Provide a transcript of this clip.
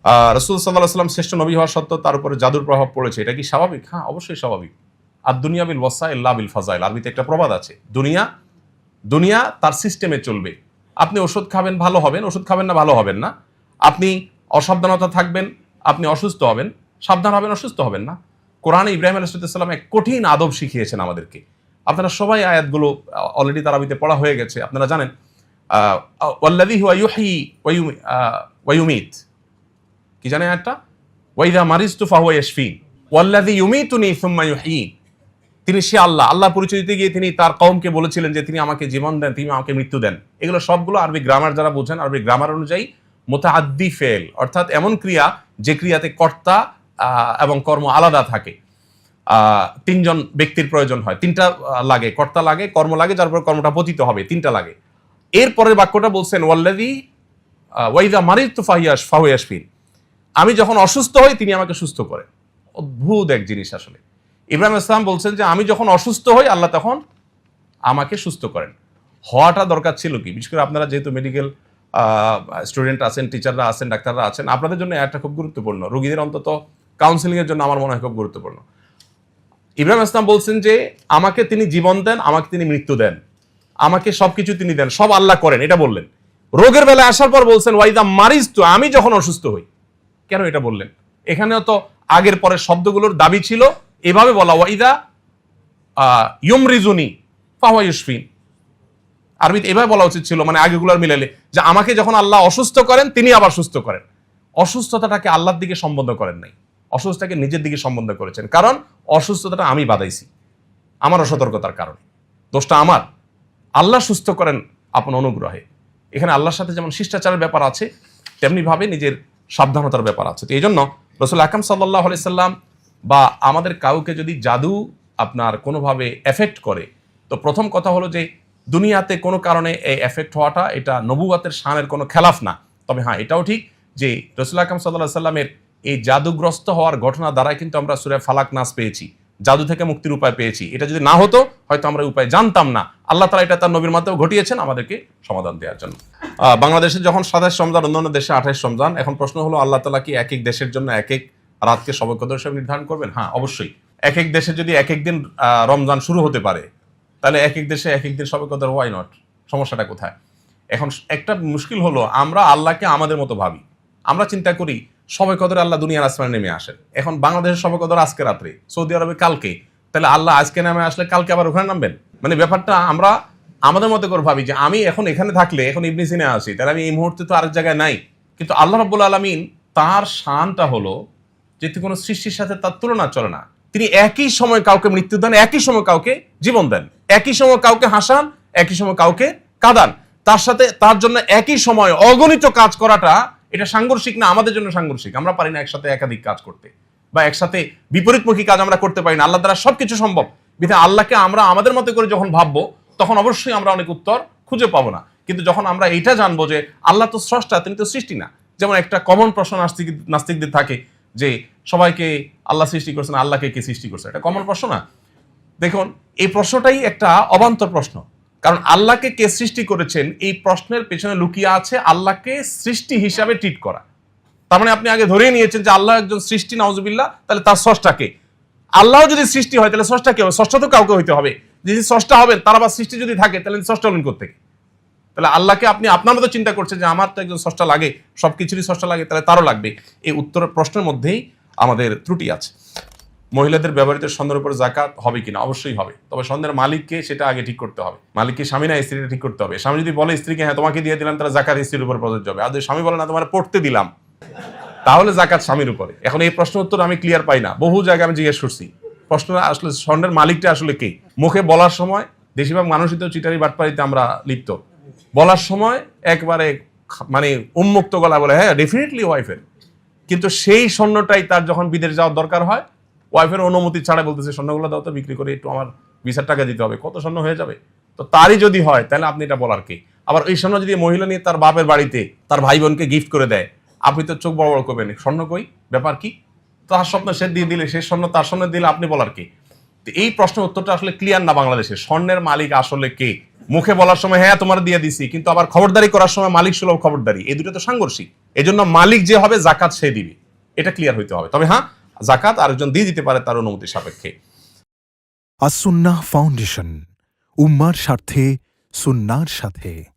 রাসূল সাল্লাল্লাহু আলাইহি ওয়াসাল্লাম শ্রেষ্ঠ নবী হওয়া সত্ত্বেও তার উপরে জাদুর প্রভাব পড়েছে, এটা কি স্বাভাবিক? হ্যাঁ, অবশ্যই স্বাভাবিক। আর দুনিয়া বিল ওয়াসাইল লা বিল ফাজাইল, আরবিতে একটা প্রবাদ আছে, দুনিয়া তার সিস্টেমে চলবে। আপনি ওষুধ খাবেন ভালো হবেন, ওষুধ খাবেন না ভালো হবেন না। আপনি অসাবধানতা থাকবেন, আপনি অসুস্থ হবেন, সাবধান হবেন, অসুস্থ হবেন না। কোরআনে ইব্রাহিম আলাইহিস সালাম এক কঠিন আদব শিখিয়েছেন আমাদেরকে। আপনারা সবাই আয়াতগুলো অলরেডি তারাবিতে পড়া হয়ে গেছে, আপনারা জানেন। ওয়াল্লাযী হুয়া ইউহয়ী ওয়া ইউমীত, কি জানেন আয়াতটা? ওয়াইদা মারিজতু ফাহুয়া ইয়াশফিন ওয়াল্লাযী ইউমীতুনি সুম্মা ইউহয়ীন। তিনি সে আল্লাহ পরিচয় দিতে গিয়ে তিনি তার কওমকে বলেছিলেন যে তিনি আমাকে জীবন দেন, তিনি আমাকে মৃত্যু দেন। এগুলো সবগুলো আরবি গ্রামার যারা বোঝেন, আরবি গ্রামার অনুযায়ী মুতাআদ্দি ফেল, অর্থাৎ এমন ক্রিয়া যে ক্রিয়াতে কর্তা এবং কর্ম আলাদা থাকে। তিনজন ব্যক্তির প্রয়োজন হয়, তিনটা লাগে, কর্তা লাগে, কর্ম লাগে, যার উপর কর্মটা পতিত হবে, তিনটা লাগে। এরপরের বাক্যটা বলছেন ওয়াল্লাযী ওয়াইদা মারিজতু ফাহুয়া ইয়াশফিন, আমি যখন অসুস্থ হই তিনি আমাকে সুস্থ করেন। অদ্ভুত এক জিনিস আসলে। ইব্রাহিম ইসলাম বলছেন যে আমি যখন অসুস্থ হই আল্লাহ তখন আমাকে সুস্থ করেন। হওয়াটা দরকার ছিল কি? বিশেষ করে আপনারা যেহেতু মেডিকেল স্টুডেন্ট আছেন, টিচাররা আছেন, ডাক্তাররা আছেন, আপনাদের জন্য একটা খুব গুরুত্বপূর্ণ, রোগীদের অন্তত কাউন্সিলিং এর জন্য আমার মনে হয় খুব গুরুত্বপূর্ণ। ইব্রাহিম ইসলাম বলছেন যে আমাকে তিনি জীবন দেন, আমাকে তিনি মৃত্যু দেন, আমাকে সবকিছু তিনি দেন, সব আল্লাহ করেন, এটা বললেন। রোগের বেলায় আসার পর বলছেন ওয়াইদা মারিজতু, আমি যখন অসুস্থ হই। কেন এটা বললেন? এখানেও তো আগের পরের শব্দগুলোর দাবি ছিল এভাবে বলা, ওয়াইদা ইউমরিজুনি ফাহুয়া ইউশফিন। আরবিতে এভাবে বলা উচিত ছিল, মানে আগেগুলোর মিলালে, যে আমাকে যখন আল্লাহ অসুস্থ করেন তিনি আবার সুস্থ করেন। অসুস্থতাটাকে আল্লাহর দিকে সম্বন্ধ করেন নাই, অসুস্থতাকে নিজের দিকে সম্বন্ধ করেছেন, কারণ অসুস্থতাটা আমি বাধাইছি আমার অসতর্কতার কারণে, দোষটা আমার। আল্লাহ সুস্থ করেন আপন অনুগ্রহে। এখানে আল্লাহর সাথে যেমন শিষ্টাচারের ব্যাপার আছে, তেমনি ভাবে নিজের সাবধানতার ব্যাপার আছে। তো এই জন্য রাসূল আকরাম সাল্লাল্লাহু আলাইহি সাল্লাম বা আমাদের কাউকে যদি জাদু আপনার কোনোভাবে এফেক্ট করে, তো প্রথম কথা হলো যে দুনিয়াতে কোনো কারণে এই এফেক্ট হওয়াটা এটা নবুওয়াতের শানের কোনো খেলাফ না। তবে হ্যাঁ, এটাও ঠিক যে রাসূল আকরাম সাল্লাল্লাহু আলাইহি সাল্লামের এই জাদুগ্রস্ত হওয়ার ঘটনা দ্বারাই কিন্তু আমরা সূরা ফালাক নাস পেয়েছি, জাদু থেকে মুক্তির উপায় পেয়েছি। এটা যদি না হতো হয়তো আমরা উপায় জানতাম না। আল্লাহ তাআলা এটা তার নবীর মাধ্যমে ঘটিয়েছেন আমাদেরকে সমাধান দেওয়ার জন্য। বাংলাদেশে যখন 27 রমজান, অন্যান্য দেশে 28 রমজান। এখন প্রশ্ন হলো আল্লাহ তাআলা কি এক এক দেশের জন্য এক এক রাতকে শবে কদর হিসেবে নির্ধারণ করবেন? হ্যাঁ, অবশ্যই। এক এক দেশে যদি এক এক দিন রমজান শুরু হতে পারে, তাহলে এক এক দেশে এক এক দিন শবে কদর, ওয়াই নট? সমস্যাটা কোথায়? এখন একটা মুশকিল হলো আমরা আল্লাহকে আমাদের মতো ভাবি। আমরা চিন্তা করি শবে কদরে আল্লাহ দুনিয়ার আসমানে নেমে আসেন। এখন বাংলাদেশের শবে কদর আজকে রাত্রে, সৌদি আরবে কালকে, তাহলে আল্লাহ আজকে নেমে আসলে কালকে আবার ওখানে নামবেন? মানে ব্যাপারটা আমরা আমাদের মতো করে ভাবি যে আমি এখন এখানে থাকলে, এখন ইবনে সিনা আছি, তাহলে আমি এই মুহূর্তে তো আরেক জায়গায় নাই। কিন্তু আল্লাহ রাব্বুল আলামিন তার শানটা হলো যে কোনো সৃষ্টির সাথে তার তুলনা চলে না। তিনি একই সময় কাউকে মৃত্যু দেন, একই সময় কাউকে জীবন দেন, একই সময় কাউকে হাসান, একই সময় কাউকে কাঁদান। তার সাথে তার জন্য একই সময় অগণিত কাজ করাটা এটা সাংঘর্ষিক না? আমাদের জন্য সাংঘর্ষিক। আমরা পারি না একসাথে একাধিক কাজ করতে, বা একসাথে বিপরীতমুখী কাজ আমরা করতে পারি না। আল্লাহ দ্বারা সবকিছু সম্ভব। বিধায় আল্লাহকে আমরা আমাদের মতো করে যখন ভাববো, তখন অবশ্যই আমরা অনেক উত্তর খুঁজে পাবো না। কিন্তু যখন আমরা এটা জানবো যে আল্লাহ তো স্রষ্টা, তিনি তো সৃষ্টি না। যেমন একটা কমন প্রশ্ন নাস্তিকদের থাকে যে সবাইকে আল্লাহ সৃষ্টি করছেন, আল্লাহকে কে সৃষ্টি করছে? এটা কমন প্রশ্ন না? দেখুন, এই প্রশ্নটাই একটা অবান্তর প্রশ্ন। কারণ আল্লাহকে কে সৃষ্টি করেছেন, এই প্রশ্নের পেছনে লুকিয়ে আছে আল্লাহকে সৃষ্টি হিসাবে ট্রিট করা। তার মানে আপনি আগে ধরেই নিয়েছেন যে আল্লাহ একজন সৃষ্টি, নাউজুবিল্লাহ, তাহলে তার স্রষ্টাকে। আল্লাহ যদি সৃষ্টি হয় তাহলে স্রষ্টা কে হবে? স্রষ্টা তো কাউকে হইতে হবে। যদি স্রষ্টা হবেন, তার আবার সৃষ্টি যদি থাকে, তাহলে স্রষ্টা হলেন কোত্থেকে? তাহলে আল্লাহকে আপনি আপনার মতো চিন্তা করছেন যে আমার তো একজন স্রষ্টা লাগে, সবকিছুরই স্রষ্টা লাগে, তাহলে তারও লাগবে। এই উত্তর প্রশ্নের মধ্যেই আমাদের ত্রুটি আছে। মহিলাদের ব্যবহৃত স্বর্ণের উপর যাকাত হবে কিনা? অবশ্যই হবে। তবে স্বর্ণের মালিককে সেটা আগে ঠিক করতে হবে। মালিককে স্বামী না স্ত্রীটা ঠিক করতে হবে। স্বামী যদি বলে স্ত্রীকে হ্যাঁ তোমাকে দিয়ে দিলাম, তাহলে যাকাত স্ত্রীর উপর প্রযোজ্য হবে। আর যদি স্বামী বলে না তোমার পড়তে দিলাম, তাহলে যাকাত স্বামীর উপরে। এখন এই প্রশ্ন উত্তর আমি ক্লিয়ার পাই না, বহু জায়গায় আমি জিজ্ঞেস করছি। প্রশ্নটা আসলে স্বর্ণের মালিকটা আসলে কে? মুখে বলার সময় বেশিরভাগ মানুষই তো চিটারি বাটপারিতে আমরা লিপ্ত। বলার সময় একবারে মানে উন্মুক্ত গলা বলে হ্যাঁ ডেফিনেটলি ওয়াইফের, কিন্তু সেই স্বর্ণটাই তার যখন বিদেশ যাওয়ার দরকার হয়, ওয়াইফের অনুমতি ছাড়া বলতেছে স্বর্ণগুলো দাও তো, বিক্রি করে একটু আমার ভিসার টাকা দিতে হবে, কত স্বর্ণ হয়ে যাবে। তো তারই যদি হয় তাহলে আপনি এটা বলার কে? আবার এই স্বর্ণ যদি মহিলা নিয়ে তার বাপের বাড়িতে তার ভাই বোনকে গিফট করে দেয়, আপনি তো চোখ বড় বড় করবেন, স্বর্ণ কই, ব্যাপার কি? তার স্বপ্ন সে দিয়ে দিলে, সে স্বর্ণ তার স্বর্ণ দিলে আপনি বলার কে? এই প্রশ্নের উত্তরটা আসলে ক্লিয়ার না বাংলাদেশে। স্বর্ণের মালিক আসলে কে? মুখে বলার সময় হ্যাঁ তোমার দিয়ে দিছি, কিন্তু আবার খবরদারি করার সময় মালিক সুলভ খবরদারি, এই দুটো তো সাংঘর্ষিক। এজন্য মালিক যে হবে জাকাত সে দিবে, এটা ক্লিয়ার হইতে হবে। তবে হ্যাঁ, জাকাত আরেকজন দিয়ে দিতে পারে তার অনুমতি সাপেক্ষে। আসুন্নাহ ফাউন্ডেশন, উম্মার স্বার্থে সুন্নাহর সাথে।